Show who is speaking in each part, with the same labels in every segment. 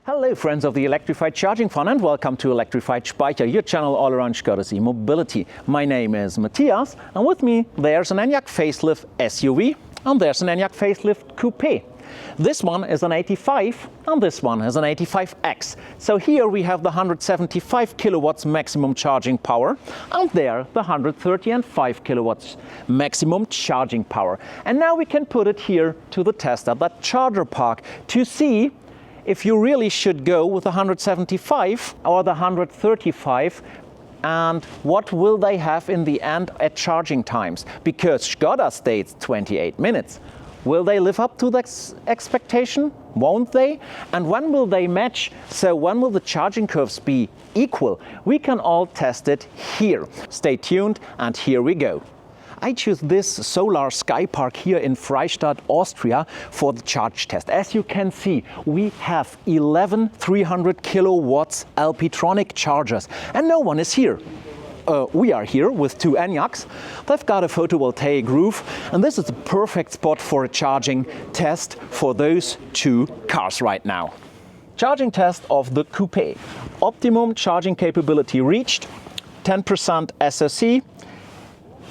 Speaker 1: Hello friends of the electrified charging fun and welcome to Electrified Speicher, your channel all around Škoda's e-mobility. My name is Matthias and with me there's an ENYAQ facelift SUV and there's an ENYAQ facelift Coupe. This one is an 85 and this one is an 85X. So here we have the 175 kilowatts maximum charging power and there the 135 kilowatts maximum charging power. And now we can put it here to the test at that charger park to see if you really should go with the 175 or the 135 and what will they have in the end at charging times. Because Škoda states 28 minutes. Will they live up to that expectation? Won't they? And when will they match? So when will the charging curves be equal? We can all test it here. Stay tuned and here we go. I choose this solar sky park here in Freistadt, Austria for the charge test. As you can see, we have 11 300 kilowatts LP-tronic chargers and no one is here. We are here with two ENYAQs. They've got a photovoltaic roof and this is a perfect spot for a charging test for those two cars right now. Charging test of the Coupe. Optimum charging capability reached, 10% SOC.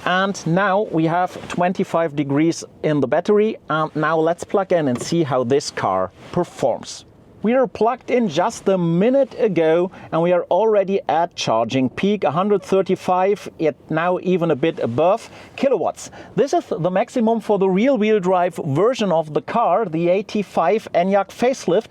Speaker 1: And now we have 25 degrees in the battery and now let's plug in and see how this car performs. We are plugged in just a minute ago and we are already at charging peak 135, yet now even a bit above kilowatts. This is the maximum for the rear-wheel drive version of the car, the 85 ENYAQ facelift.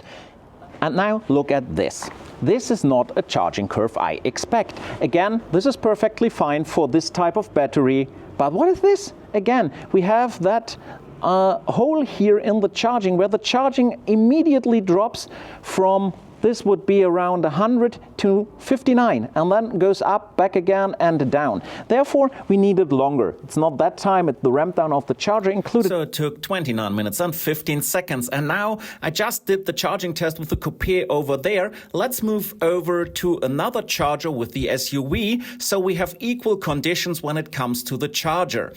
Speaker 1: And now look at this. This is not a charging curve I expect. Again, this is perfectly fine for this type of battery. But what is this? Again, we have that hole here in the charging where the charging immediately drops from, this would be around 100 to 59 and then goes up, back again and down. Therefore, we need it longer. It's not that time, the ramp down of the charger included.
Speaker 2: So it took 29 minutes and 15 seconds and now I just did the charging test with the Coupe over there. Let's move over to another charger with the SUV so we have equal conditions when it comes to the charger.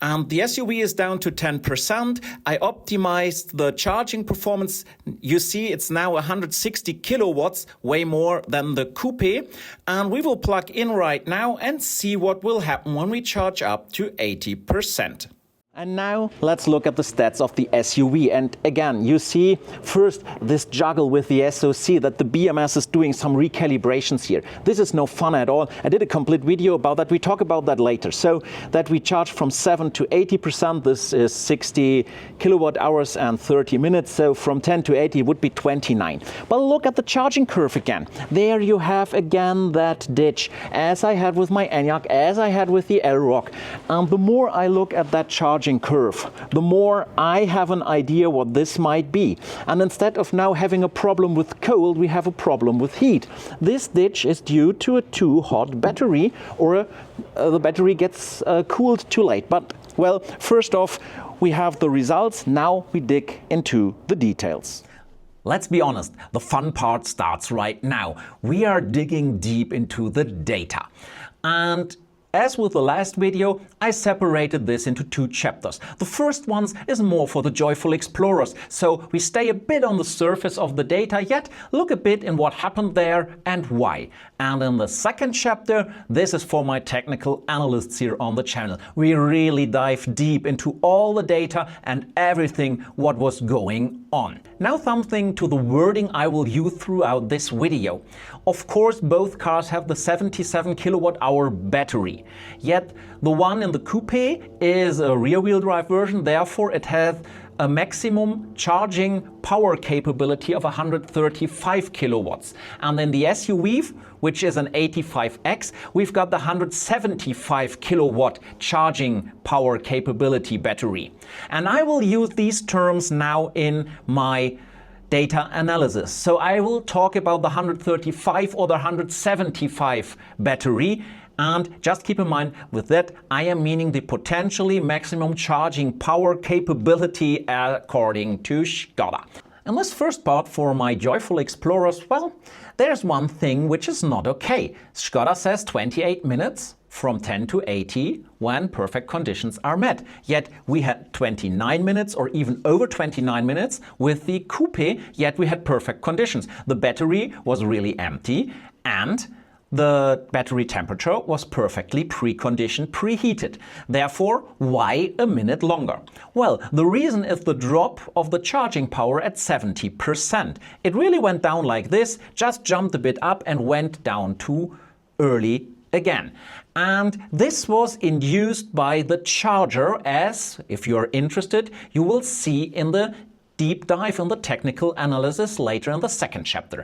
Speaker 2: And the SUV is down to 10%. I optimized the charging performance. You see it's now 160 kilowatts, way more than the Coupe. And we will plug in right now and see what will happen when we charge up to 80%.
Speaker 1: And now let's look at the stats of the SUV. And again, you see first this juggle with the SoC that the BMS is doing some recalibrations here. This is no fun at all. I did a complete video about that. We talk about that later. So that we charge from 7 to 80%. This is 60 kilowatt hours and 30 minutes. So from 10 to 80 would be 29. But look at the charging curve again. There you have again that ditch as I had with my ENYAQ, as I had with the L-Rock. And the more I look at that charging curve, the more I have an idea what this might be. And instead of now having a problem with cold, we have a problem with heat. This ditch is due to a too hot battery or the battery gets cooled too late. But well, first off, we have the results. Now we dig into the details.
Speaker 2: Let's be honest, the fun part starts right now. We are digging deep into the data. And as with the last video, I separated this into two chapters. The first one is more for the joyful explorers, so we stay a bit on the surface of the data, yet look a bit in what happened there and why. And in the second chapter, this is for my technical analysts here on the channel. We really dive deep into all the data and everything what was going on. Now something to the wording I will use throughout this video. Of course, both cars have the 77 kilowatt hour battery. Yet the one in the Coupe is a rear-wheel drive version, therefore it has a maximum charging power capability of 135 kilowatts. And in the SUV, which is an 85X, we've got the 175 kilowatt charging power capability battery. And I will use these terms now in my data analysis. So I will talk about the 135 or the 175 battery. And just keep in mind, with that, I am meaning the potentially maximum charging power capability according to Škoda. In this first part for my joyful explorers, well, there's one thing which is not okay. Škoda says 28 minutes. from 10 to 80 when perfect conditions are met. Yet we had 29 minutes or even over 29 minutes with the Coupe, yet we had perfect conditions. The battery was really empty and the battery temperature was perfectly preconditioned, preheated. Therefore, why a minute longer? Well, the reason is the drop of the charging power at 70%. It really went down like this, just jumped a bit up and went down too early again. And this was induced by the charger, as, if you're interested, you will see in the deep dive in the technical analysis later in the second chapter.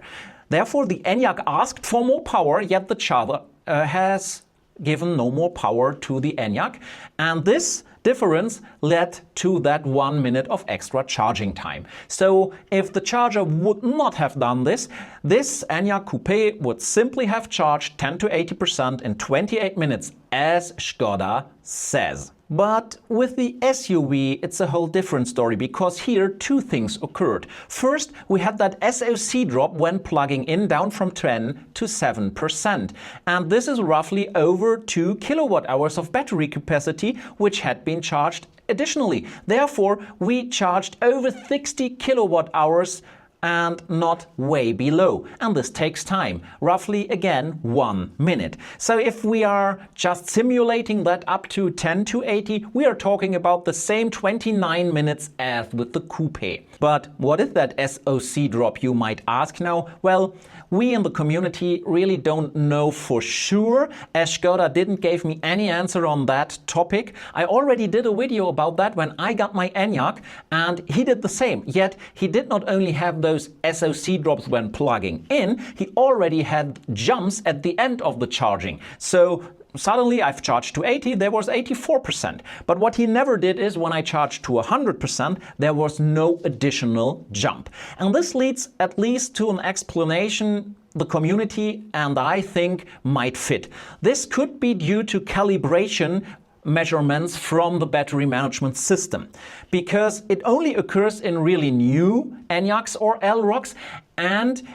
Speaker 2: Therefore, the ENYAQ asked for more power, yet the charger has given no more power to the ENYAQ, and this difference led to that 1 minute of extra charging time. So if the charger would not have done this, this ENYAQ Coupe would simply have charged 10 to 80% in 28 minutes, as Škoda says. But with the SUV, it's a whole different story, because here two things occurred. First, we had that SOC drop when plugging in down from 10 to 7%. And this is roughly over 2 kilowatt hours of battery capacity, which had been charged additionally. Therefore, we charged over 60 kilowatt hours and not way below. And this takes time, roughly again 1 minute. So if we are just simulating that up to 10 to 80, we are talking about the same 29 minutes as with the Coupe. But what is that SOC drop, you might ask now? Well, we in the community really don't know for sure, as Škoda didn't give me any answer on that topic. I already did a video about that when I got my ENYAQ, and he did the same. Yet he did not only have those SOC drops when plugging in, he already had jumps at the end of the charging. So suddenly I've charged to 80, there was 84%. But what he never did is when I charged to 100%, there was no additional jump. And this leads at least to an explanation the community and I think might fit. This could be due to calibration measurements from the battery management system, because it only occurs in really new ENYAQs or LROQs, and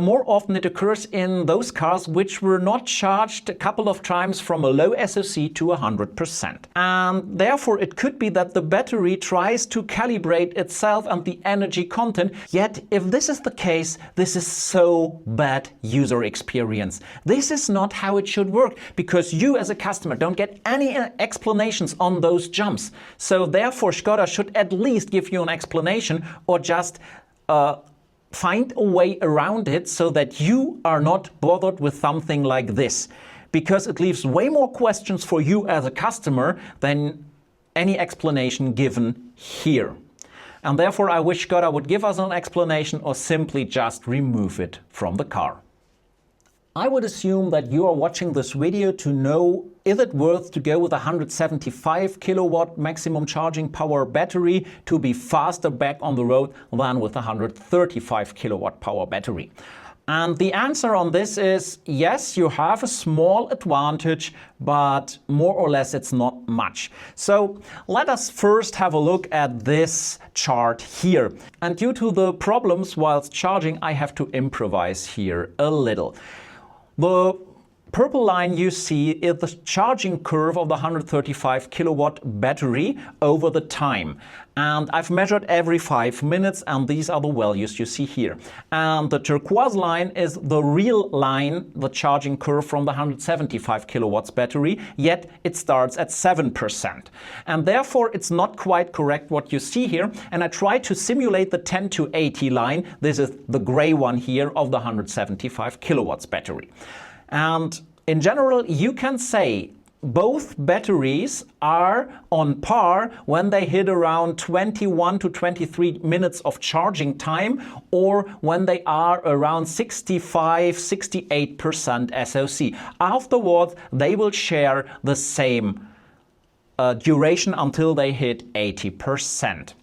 Speaker 2: more often it occurs in those cars which were not charged a couple of times from a low SOC to 100%. And therefore it could be that the battery tries to calibrate itself and the energy content, yet if this is the case, this is so bad user experience. This is not how it should work, because you as a customer don't get any explanations on those jumps. So therefore Škoda should at least give you an explanation, or just find a way around it so that you are not bothered with something like this, because it leaves way more questions for you as a customer than any explanation given here. And therefore I wish Škoda would give us an explanation or simply just remove it from the car. I would assume that you are watching this video to know, is it worth to go with a 175 kilowatt maximum charging power battery to be faster back on the road than with a 135 kilowatt power battery? And the answer on this is yes, you have a small advantage, but more or less it's not much. So let us first have a look at this chart here. And due to the problems whilst charging, I have to improvise here a little. The purple line you see is the charging curve of the 135 kilowatt battery over the time. And I've measured every 5 minutes, and these are the values you see here. And the turquoise line is the real line, the charging curve from the 175 kilowatts battery, yet it starts at 7%. And therefore it's not quite correct what you see here. And I tried to simulate the 10 to 80 line. This is the gray one here of the 175 kilowatts battery. And in general, you can say both batteries are on par when they hit around 21 to 23 minutes of charging time, or when they are around 65–68% SOC. Afterwards, they will share the same duration until they hit 80%.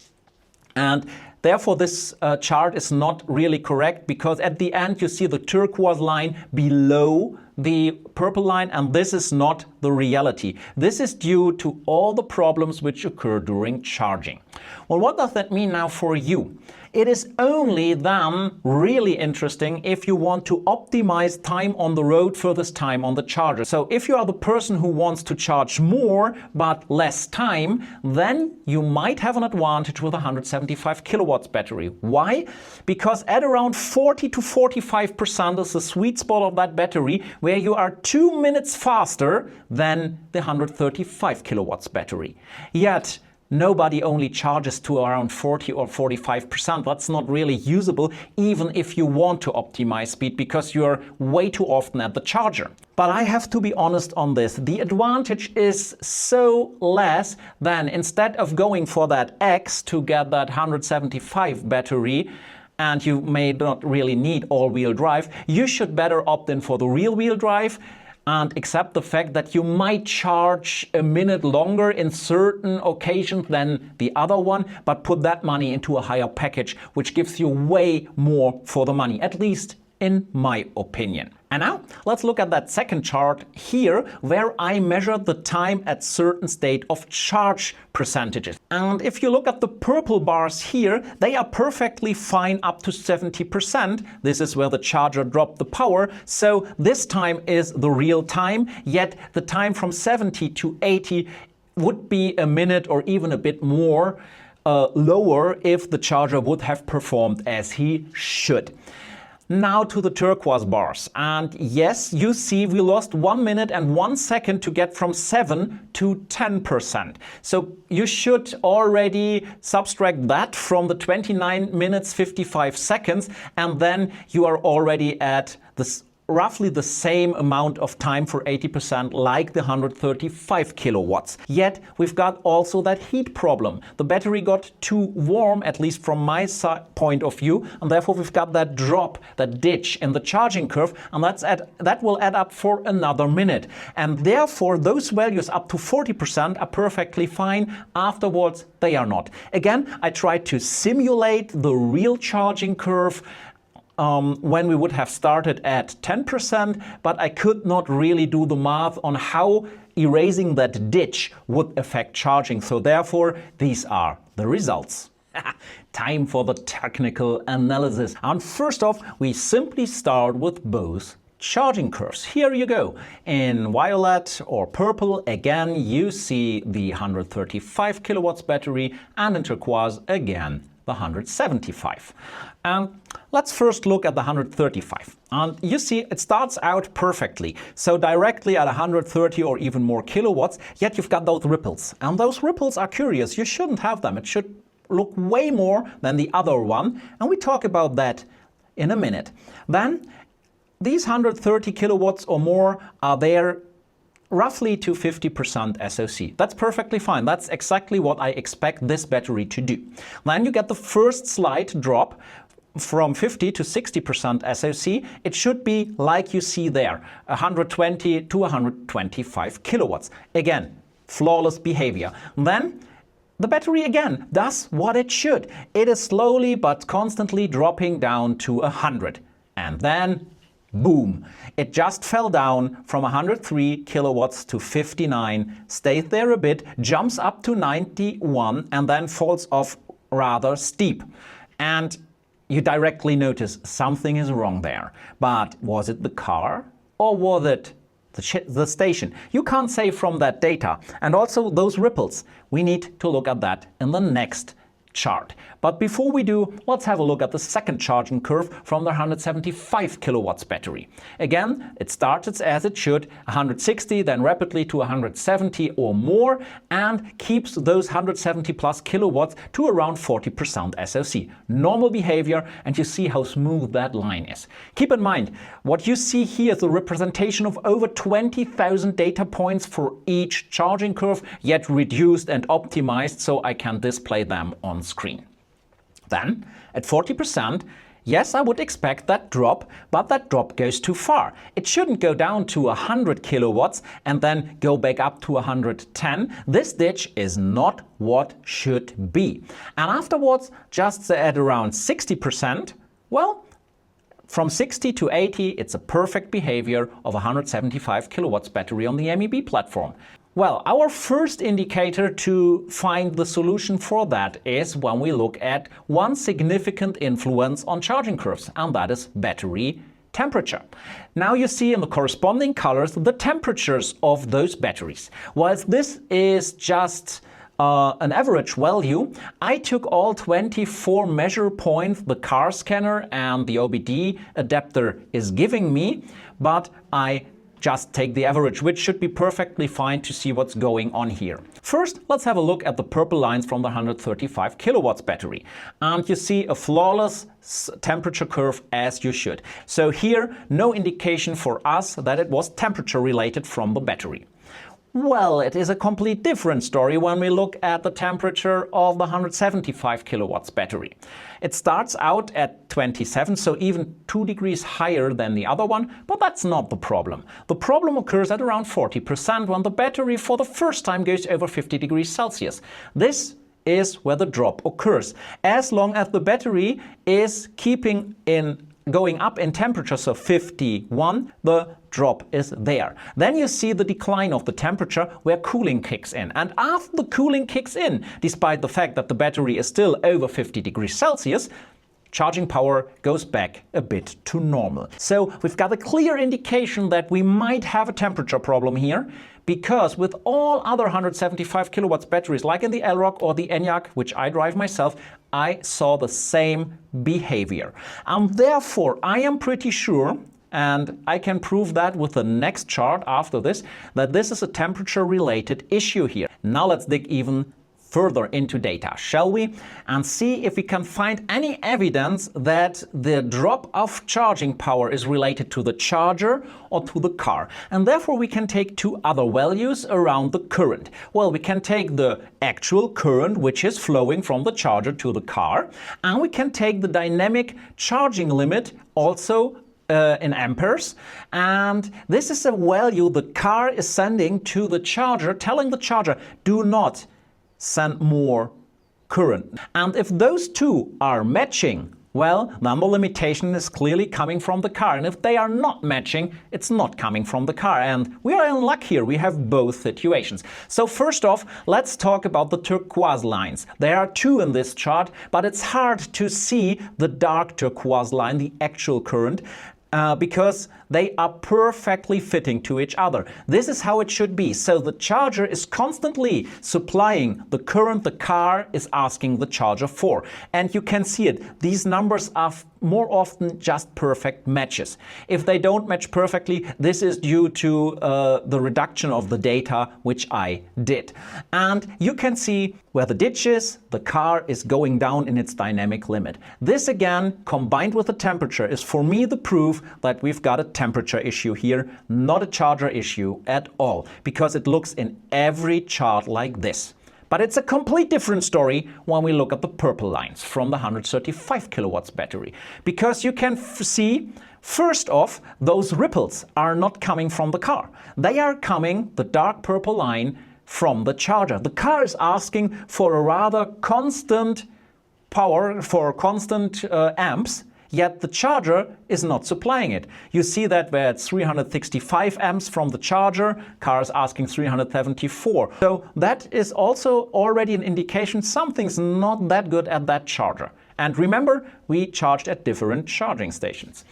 Speaker 2: And therefore, this chart is not really correct, because at the end you see the turquoise line below the purple line, and this is not the reality. This is due to all the problems which occur during charging. Well, what does that mean now for you? It is only then really interesting if you want to optimize time on the road versus time on the charger. So if you are the person who wants to charge more but less time, then you might have an advantage with a 175 kilowatts battery. Why? Because at around 40 to 45% is the sweet spot of that battery, where you are 2 minutes faster than the 135 kilowatts battery. Yet nobody only charges to around 40 or 45%. That's not really usable, even if you want to optimize speed, because you're way too often at the charger. But I have to be honest on this. The advantage is so less than instead of going for that X to get that 175 battery, and you may not really need all-wheel drive, you should better opt in for the rear-wheel drive and accept the fact that you might charge a minute longer in certain occasions than the other one, but put that money into a higher package, which gives you way more for the money, at least in my opinion. And now let's look at that second chart here, where I measured the time at certain state of charge percentages. And if you look at the purple bars here, they are perfectly fine up to 70%. This is where the charger dropped the power. So this time is the real time, yet the time from 70 to 80 would be a minute or even a bit more lower if the charger would have performed as he should. Now to the turquoise bars, and yes, you see we lost 1 minute and 1 second to get from 7 to 10%. So you should already subtract that from the 29 minutes 55 seconds, and then you are already at this roughly the same amount of time for 80% like the 135 kilowatts. Yet we've got also that heat problem. The battery got too warm, at least from my point of view, and therefore we've got that drop, that ditch in the charging curve, and that will add up for another minute. And therefore those values up to 40% are perfectly fine. Afterwards they are not. Again, I tried to simulate the real charging curve when we would have started at 10%, but I could not really do the math on how erasing that ditch would affect charging. So therefore, these are the results. Time for the technical analysis. And first off, we simply start with both charging curves. Here you go. In violet or purple, again, you see the 135 kilowatts battery, and in turquoise, again, the 175. And let's first look at the 135. And you see it starts out perfectly. So directly at 130 or even more kilowatts, yet you've got those ripples. And those ripples are curious. You shouldn't have them. It should look way more than the other one. And we talk about that in a minute. Then these 130 kilowatts or more are there roughly to 50% SOC. That's perfectly fine. That's exactly what I expect this battery to do. Then you get the first slight drop from 50 to 60% SOC. It should be like you see there, 120 to 125 kilowatts. Again, flawless behavior. Then the battery again does what it should. It is slowly but constantly dropping down to 100. And then boom, it just fell down from 103 kilowatts to 59, stayed there a bit, jumps up to 91, and then falls off rather steep. And you directly notice something is wrong there. But was it the car or was it the station? You can't say from that data. And also those ripples, we need to look at that in the next chart. But before we do, let's have a look at the second charging curve from the 175 kilowatts battery. Again, it starts as it should, 160, then rapidly to 170 or more, and keeps those 170 plus kilowatts to around 40% SOC. Normal behavior, and you see how smooth that line is. Keep in mind, what you see here is a representation of over 20,000 data points for each charging curve, yet reduced and optimized so I can display them on screen. Then, at 40%, yes, I would expect that drop, but that drop goes too far. It shouldn't go down to 100 kilowatts and then go back up to 110. This ditch is not what should be. And afterwards, just at around 60%, well, From 60 to 80, it's a perfect behavior of a 175 kilowatts battery on the MEB platform. Well, our first indicator to find the solution for that is when we look at one significant influence on charging curves, and that is battery temperature. Now you see in the corresponding colors the temperatures of those batteries. Whilst this is just an average value, I took all 24 measure points the car scanner and the OBD adapter is giving me, but I just take the average, which should be perfectly fine to see what's going on here. First, let's have a look at the purple lines from the 135 kilowatts battery. And you see a flawless temperature curve as you should. So here, no indication for us that it was temperature related from the battery. Well, it is a complete different story when we look at the temperature of the 175 kilowatts battery. It starts out at 27, so even 2 degrees higher than the other one, but that's not the problem. The problem occurs at around 40% when the battery for the first time goes over 50 degrees Celsius. This is where the drop occurs. As long as the battery is going up in temperature, so 51, the drop is there. Then you see the decline of the temperature where cooling kicks in. And after the cooling kicks in, despite the fact that the battery is still over 50 degrees Celsius, charging power goes back a bit to normal. So we've got a clear indication that we might have a temperature problem here, because with all other 175 kilowatts batteries, like in the ELROC or the ENYAQ, which I drive myself, I saw the same behavior. And therefore, I am pretty sure, and I can prove that with the next chart after this, that this is a temperature-related issue here. Now let's dig even further into data, shall we? And see if we can find any evidence that the drop of charging power is related to the charger or to the car. And therefore we can take two other values around the current. Well, we can take the actual current which is flowing from the charger to the car, and we can take the dynamic charging limit also in amperes, and this is a value the car is sending to the charger, telling the charger, do not send more current. And if those two are matching, well, then the limitation is clearly coming from the car. And if they are not matching, it's not coming from the car. And we are in luck here. We have both situations. So first off, let's talk about the turquoise lines. There are two in this chart, but it's hard to see the dark turquoise line, the actual current, because they are perfectly fitting to each other. This is how it should be. So the charger is constantly supplying the current the car is asking the charger for. And you can see it. These numbers are more often just perfect matches. If they don't match perfectly, this is due to the reduction of the data which I did. And you can see where the ditch is, the car is going down in its dynamic limit. This again, combined with the temperature, is for me the proof that we've got a temperature issue here, not a charger issue at all, because it looks in every chart like this. But it's a complete different story when we look at the purple lines from the 135 kilowatts battery, because you can see, first off, those ripples are not coming from the car. They are coming, the dark purple line, from the charger. The car is asking for a rather constant power, for constant amps, yet the charger is not supplying it. You see that where it's 365 amps from the charger, car is asking 374. So that is also already an indication something's not that good at that charger. And remember, we charged at different charging stations.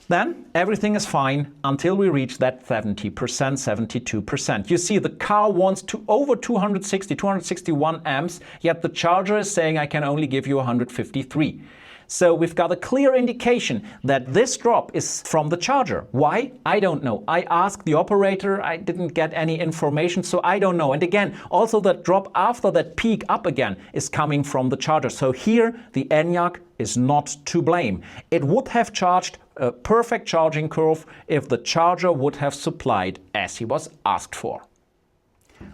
Speaker 2: Then everything is fine until we reach that 70%, 72%. You see the car wants to over 260, 261 amps, yet the charger is saying I can only give you 153. So we've got a clear indication that this drop is from the charger. Why? I don't know. I asked the operator, I didn't get any information, so I don't know. And again, also that drop after that peak up again is coming from the charger. So here the ENYAQ is not to blame. It would have charged a perfect charging curve if the charger would have supplied as he was asked for.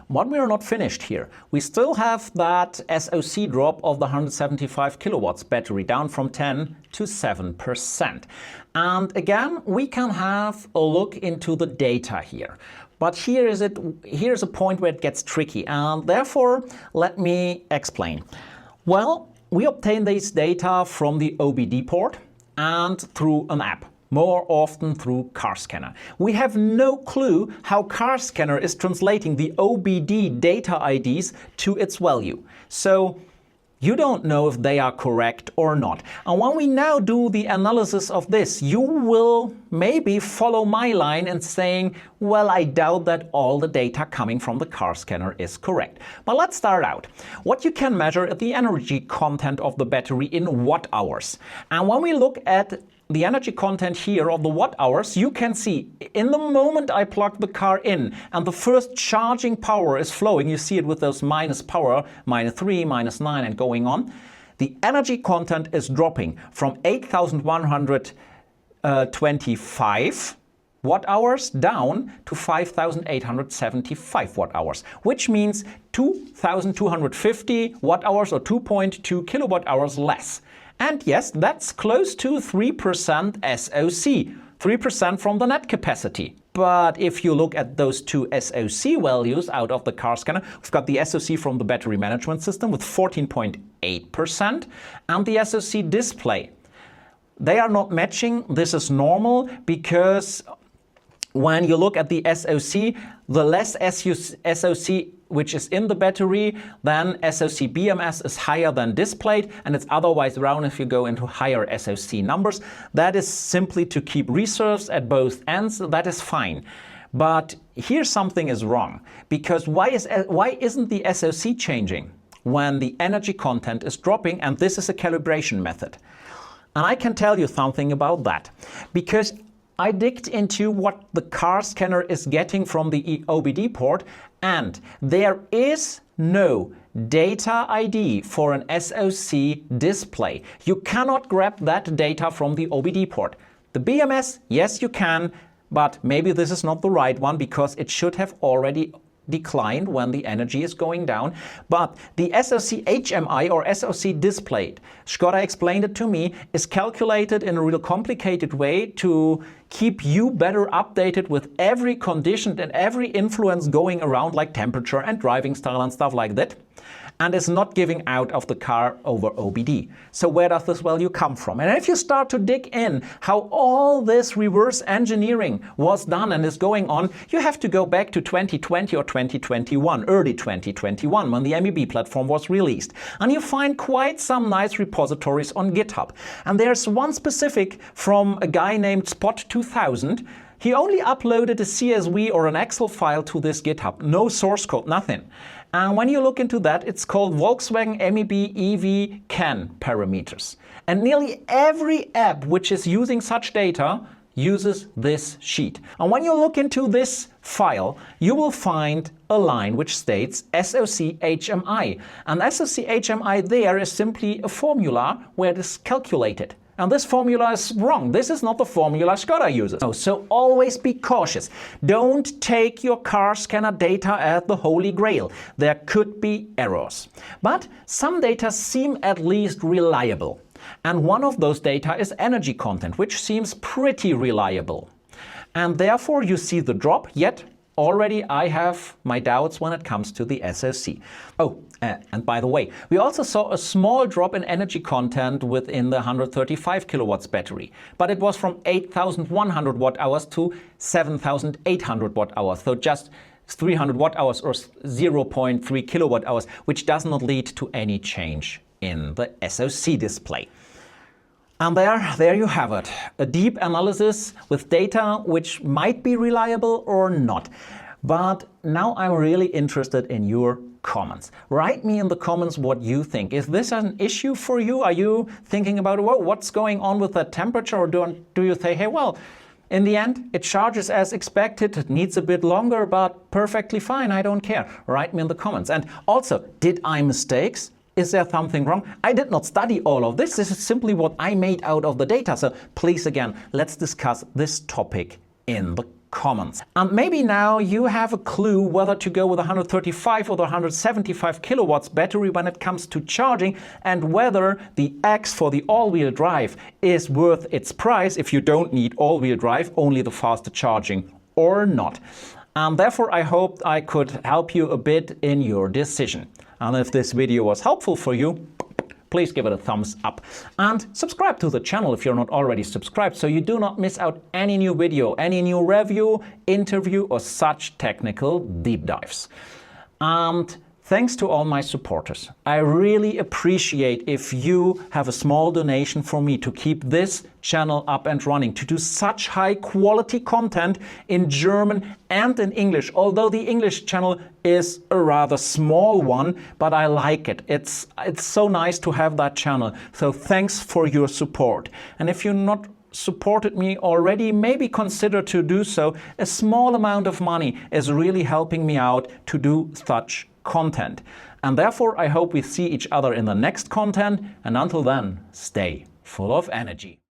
Speaker 2: But we are not finished here. We still have that SOC drop of the 175 kilowatts battery down from 10 to 7%. And again, we can have a look into the data here. But here's a point where it gets tricky, and therefore let me explain. Well, we obtain this data from the OBD port, and through an app, more often through Car Scanner. We have no clue how Car Scanner is translating the OBD data IDs to its value. So you don't know if they are correct or not. And when we now do the analysis of this, you will maybe follow my line in saying, well, I doubt that all the data coming from the Car Scanner is correct. But let's start out. What you can measure is the energy content of the battery in watt hours. And when we look at the energy content here of the watt hours, you can see in the moment I plug the car in and the first charging power is flowing, you see it with those minus power, -3, -9 and going on, the energy content is dropping from 8,125 watt hours down to 5,875 watt hours, which means 2,250 watt hours or 2.2 kilowatt hours less. And yes, that's close to 3% SOC, 3% from the net capacity. But if you look at those two SOC values out of the Car Scanner, we've got the SOC from the battery management system with 14.8% and the SOC display. They are not matching. This is normal because when you look at the SOC, the less SOC which is in the battery, then SOC BMS is higher than displayed, and it's otherwise round if you go into higher SOC numbers. That is simply to keep reserves at both ends. That is fine. But here something is wrong, because why isn't the SOC changing when the energy content is dropping, and this is a calibration method? And I can tell you something about that, because I digged into what the Car Scanner is getting from the OBD port, and there is no data ID for an SOC display. You cannot grab that data from the OBD port. The BMS, yes you can, but maybe this is not the right one because it should have already declined when the energy is going down. But the SOC HMI or SOC displayed, Škoda explained it to me, is calculated in a real complicated way to keep you better updated with every condition and every influence going around, like temperature and driving style and stuff like that, and is not giving out of the car over OBD. So where does this value come from? And if you start to dig in how all this reverse engineering was done and is going on, you have to go back to 2020 or 2021, early 2021, when the MEB platform was released. And you find quite some nice repositories on GitHub. And there's one specific from a guy named Spot 2000. He only uploaded a CSV or an Excel file to this GitHub, no source code, nothing. And when you look into that, it's called Volkswagen MEB EV CAN parameters. And nearly every app which is using such data uses this sheet. And when you look into this file, you will find a line which states SOC HMI. And SOC HMI there is simply a formula where it is calculated. And this formula is wrong. This is not the formula Škoda uses. So always be cautious. Don't take your Car Scanner data as the holy grail. There could be errors. But some data seem at least reliable. And one of those data is energy content, which seems pretty reliable. And therefore you see the drop, yet already I have my doubts when it comes to the SOC. Oh, and by the way, we also saw a small drop in energy content within the 135 kilowatts battery, but it was from 8,100 watt hours to 7,800 watt hours, so just 300 watt hours or 0.3 kilowatt hours, which does not lead to any change in the SOC display. And there you have it, a deep analysis with data which might be reliable or not. But now I'm really interested in your comments. Write me in the comments what you think. Is this an issue for you? Are you thinking about, whoa, what's going on with that temperature? Or do you say, hey, well, in the end, it charges as expected, it needs a bit longer, but perfectly fine, I don't care. Write me in the comments. And also, did I mistakes? Is there something wrong? I did not study all of this. This is simply what I made out of the data. So please, again, let's discuss this topic in the comments. And maybe now you have a clue whether to go with 135 or the 175 kilowatts battery when it comes to charging, and whether the X for the all-wheel drive is worth its price if you don't need all-wheel drive, only the faster charging, or not. And therefore I hope I could help you a bit in your decision. And if this video was helpful for you, please give it a thumbs up. And subscribe to the channel if you're not already subscribed, so you do not miss out any new video, any new review, interview, or such technical deep dives. And thanks to all my supporters. I really appreciate if you have a small donation for me to keep this channel up and running, to do such high quality content in German and in English, although the English channel is a rather small one, but I like it. It's so nice to have that channel. So thanks for your support. And if you're not supported me already, maybe consider to do so. A small amount of money is really helping me out to do such content. And therefore, I hope we see each other in the next content. And until then, stay full of energy.